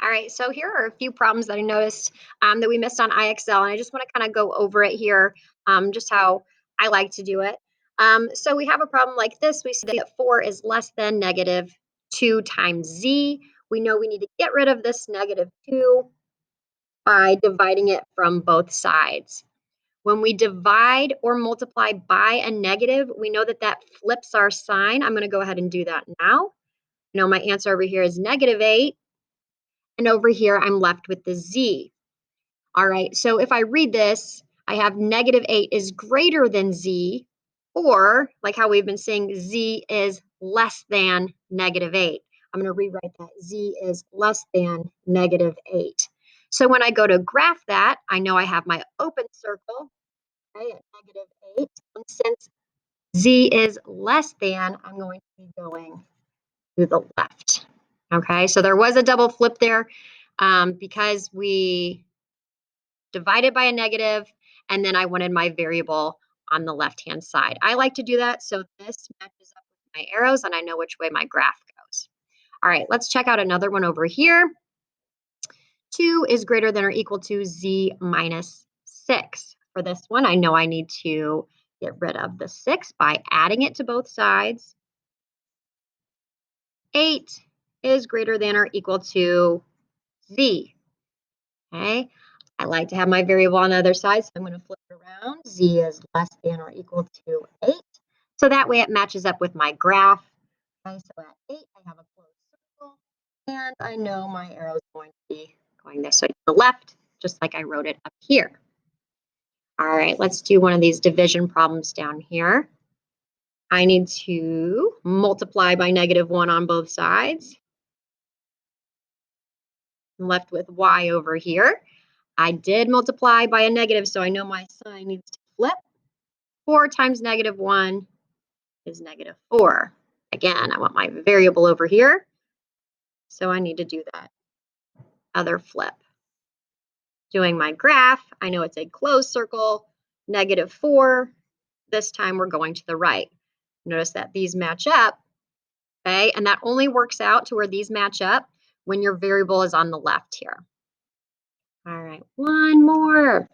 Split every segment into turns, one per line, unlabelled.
All right, so here are a few problems that I noticed that we missed on IXL, and I just want to kind of go over it here, just how I like to do it. So we have a problem like this. We see that 4 is less than negative 2 times z. We know we need to get rid of this negative 2 by dividing it from both sides. When we divide or multiply by a negative, we know that that flips our sign. I'm going to go ahead and do that now. You know, my answer over here is negative 8. And over here, I'm left with the z. All right, so if I read this, I have negative 8 is greater than z, or like how we've been saying, z is less than negative 8. I'm going to rewrite that. Z is less than negative 8. So when I go to graph that, I know I have my open circle, okay, at negative 8. And since z is less than, I'm going to be going to the left. Okay, so there was a double flip there because we divided by a negative, and then I wanted my variable on the left-hand side. I like to do that so this matches up with my arrows and I know which way my graph goes. All right, let's check out another one over here. 2 is greater than or equal to z minus 6. For this one, I know I need to get rid of the 6 by adding it to both sides. 8 is greater than or equal to z. Okay, I like to have my variable on the other side, so I'm going to flip it around. Z is less than or equal to 8. So that way it matches up with my graph. Okay, so at 8, I have a closed circle, and I know my arrow is going to be going this way to the left, just like I wrote it up here. All right, let's do one of these division problems down here. I need to multiply by negative 1 on both sides. I'm left with y over here. I did multiply by a negative, so I know my sign needs to flip. 4 times negative 1 is negative 4. Again, I want my variable over here, so I need to do that other flip. Doing my graph, I know it's a closed circle, negative 4. This time we're going to the right. Notice that these match up, okay? And that only works out to where these match up when your variable is on the left here. All right, one more.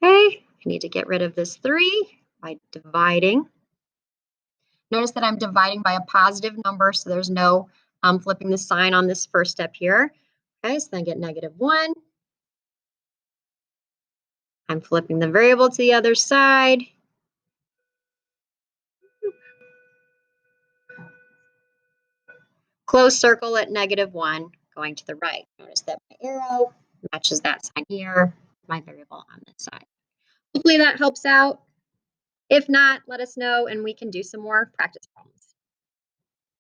Okay, I need to get rid of this 3 by dividing. Notice that I'm dividing by a positive number, so there's no flipping the sign on this first step here. Okay, so then I get negative 1. I'm flipping the variable to the other side. Closed circle at negative 1, going to the right. Notice that my arrow matches that sign here, my variable on this side. Hopefully that helps out. If not, let us know and we can do some more practice problems.